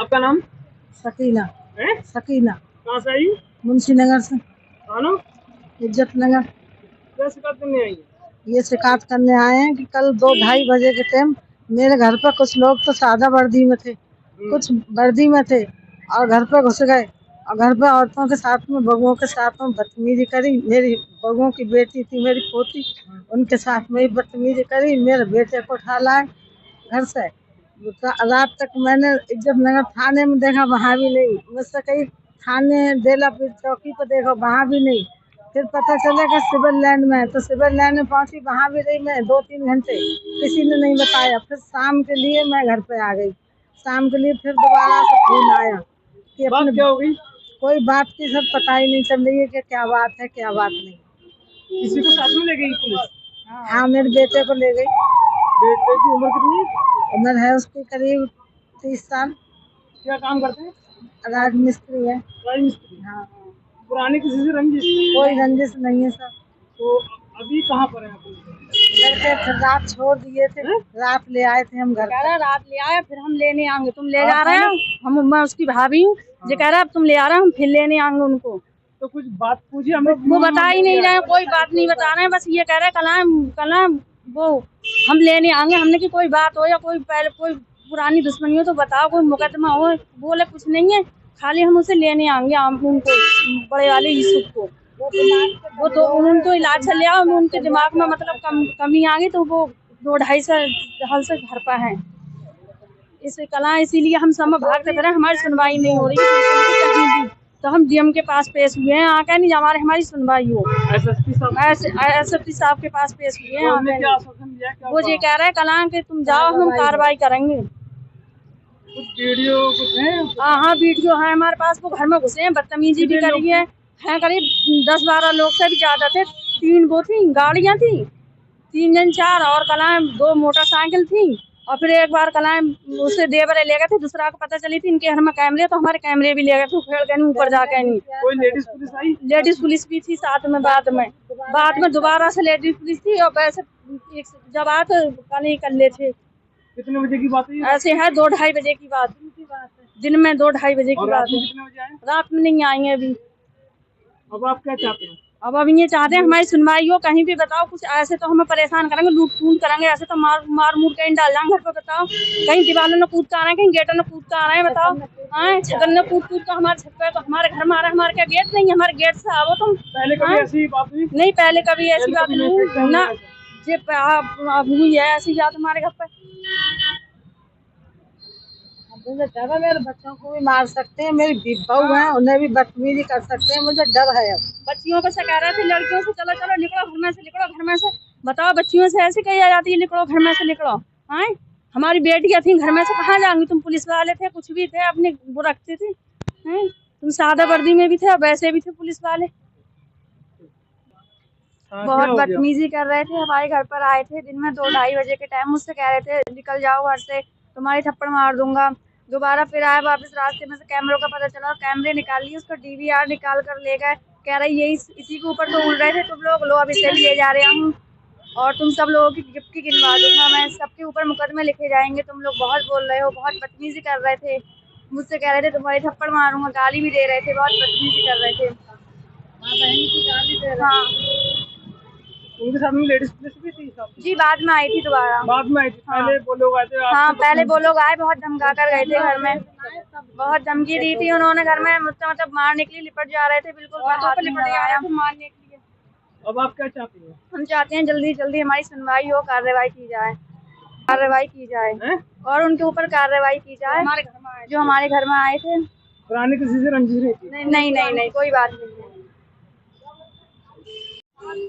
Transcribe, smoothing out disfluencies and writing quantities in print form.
आपका नाम? सकीना। है? सकीना। कहाँ से आई? मुंशी नगर से। थाना? इज्जत नगर। क्या शिकायत करने आई है? ये शिकायत करने आए हैं कि कल 2-2:30 बजे के टाइम मेरे घर पर कुछ लोग तो सादा वर्दी में थे, कुछ वर्दी में थे और घर पर घुस गए और घर पर औरतों के साथ में, बबुओं के साथ में बदतमीजी करी। मेरी बबुओं की बेटी थी, मेरी पोती, उनके साथ में ही बदतमीजी करी। मेरे बेटे को उठा लाए घर से। रात तक मैंने इज्जत नगर थाने में देखा, वहाँ भी नहीं। मुझसे कहीं थाने बेलापुर चौकी पर देखो, वहाँ भी नहीं। फिर पता चला कि सिविल लाइन में है, तो सिविल लाइन में पहुंची, वहाँ भी रही मैं 2-3 घंटे, किसी ने नहीं बताया। फिर शाम के लिए मैं घर पे आ गई। शाम के लिए फिर दोबारा से फोन आया कि बात क्या हो गई? कोई बात की सर पता ही नहीं चल रही है कि क्या बात है क्या बात नहीं। किसी को साथ में ले गई पुलिस? हाँ, मेरे बेटे को ले गई। बेटे की उम्र कितनी है? उम्र है उसकी करीब 30 साल। क्या काम करते हैं? राजमिस्त्री है। राजमिस्त्री? हाँ। पुरानी किसी से रंजिश? कोई रंजिश नहीं है सर। तो अभी कहाँ पर है आप? लड़के फिर रात छोड़ दिए थे। रात ले आए थे हम घर कह पर। रहा रात ले आए, फिर हम लेने आएंगे। तुम ले जा रहे हो, मैं उसकी भाभी हूँ। जो कह रहा है अब तुम ले आ रहे हो, हम फिर लेने आएंगे उनको। तो कुछ बात पूछी हमने? वो बता ही नहीं रहे, कोई बात नहीं बता रहे हैं। बस ये कह रहे कल वो हम लेने आएंगे। हमने की कोई बात हो या कोई पहले कोई पुरानी दुश्मनी हो तो बताओ, कोई मुकदमा हो। बोले कुछ नहीं है, खाली हम उसे लेने आएंगे। उनको बड़े वाले यूसुफ को वो तो उनको इलाज चल लिया। उनके दिमाग में मतलब कमी आ गई, तो वो 2-2.5 साल से घर पर है इस कला। इसीलिए हम सब भागते फिर, हमारी सुनवाई नहीं हो रही कहीं भी। तो हम डीएम के पास पेश हुए हैं, आके नहीं हमारी सुनवाई हो। एसएसपी साहब के पास पेश हुए हैं। वो ये कह रहे हैं कला कि तुम जाओ, हम कार्रवाई करेंगे। कुछ वीडियो कुछ है? हाँ, वीडियो है हमारे पास। वो घर में घुसे हैं, बदतमीजी भी करी है। करीब 10-12 लोग से भी ज्यादा थे। 3 वो थी गाड़ियाँ थी, 3 जन 4, और कलाएं 2 मोटरसाइकिल थी। और फिर एक बार कलाएं उससे देवरे ले गए थे। दूसरा को पता चली थी इनके घर में कैमरे, तो हमारे कैमरे भी ले गए थे उखेड़ के ऊपर जाके। नहीं, कोई लेडीज पुलिस आई? लेडीज पुलिस भी थी साथ में। बाद में दोबारा से लेडीज पुलिस थी। और वैसे जब आए तो कल ही कर ले थे। कितने बजे की बात है? ऐसे है 2-2:30 बजे की बात, दिन में 2-2:30 बजे की बात है। रात में नहीं आएंगे अभी। अब आप क्या चाहते हैं? अब ये चाहते हैं हमारी सुनवाई हो। कहीं भी बताओ कुछ, ऐसे तो हमें परेशान करेंगे, लूट खून करेंगे। ऐसे तो मार मूर कहीं डाल जाएंगे घर पे। बताओ, कहीं दीवारों ने कूद कर आ रहे हैं, कहीं गेटों ने कूद कर आ रहे हैं। बताओ, छत ने कूद कर हमारे छत पे, तो हमारे घर में आ रहे हैं। हमारे क्या गेट नहीं है? हमारे गेट से आओ तुम। पहले कभी ऐसी बात हुई? नहीं, पहले कभी ऐसी बात नहीं ना। ये हुई है ऐसी बात हमारे घर पे। मुझे डर है, मेरे बच्चों को भी मार सकते हैं, मेरी बहू है उन्हें भी बदतमीजी कर सकते हैं। मुझे डर है। अब बच्चियों को से कह रहे थे, लड़कियों से चलो चलो निकलो घर में से, निकलो घर में से। बताओ, बच्चियों से ऐसे कही जाती है निकलो घर में से, निकलो। हाँ, हमारी बेटियां थी घर में से, कहाँ जाएंगी? तुम पुलिस वाले थे, कुछ भी थे, अपने वो रखते थे। तुम सादा वर्दी में भी थे और वैसे भी थे पुलिस वाले। बहुत बदतमीजी कर रहे थे। हमारे घर पर आए थे दिन में 2-2:30 बजे के टाइम। मुझसे कह रहे थे निकल जाओ घर से, तुम्हारी थप्पड़ मार दूंगा। दोबारा फिर आए वापस, रास्ते में से कैमरों का पता चला, कैमरे निकाल लिए, उसका डीवीआर निकाल कर ले गए। कह रहे यही इसी के ऊपर तो उड़ रहे थे तुम लोग, लो अब इसे भी ले जा रहे हूँ और तुम सब लोगों की गिफ्ट गिनवा दूंगा मैं। सबके ऊपर मुकदमे लिखे जाएंगे। तुम लोग बहुत बोल रहे हो। बहुत बदतमीजी कर रहे थे। मुझसे कह रहे थे तुम्हारी थप्पड़ मारूंगा, गाली भी दे रहे थे, बहुत बदतमीजी कर रहे थे। बहन की गाली दे रहे। हाँ उनके साथ में लेडीज पुलिस भी थी सब? जी, बाद में आई थी दोबारा। बाद में आई थी? पहले वो लोग आए थे? हाँ, पहले वो लोग आए, बहुत धमका कर गए थे घर में। बहुत धमकी दी थी उन्होंने घर में। मुझसे मतलब मारने के लिए लिपट जा रहे थे, बिल्कुल बातों पर लिपट जा रहे थे मारने के लिए। अब आप क्या चाहते हैं? हम चाहते हैं जल्दी जल्दी हमारी सुनवाई हो, कार्रवाई की जाए। और उनके ऊपर कार्रवाई की जाए जो हमारे घर में आए थे। पुरानी किसी से रंजिश रहती? नहीं, कोई बात नहीं।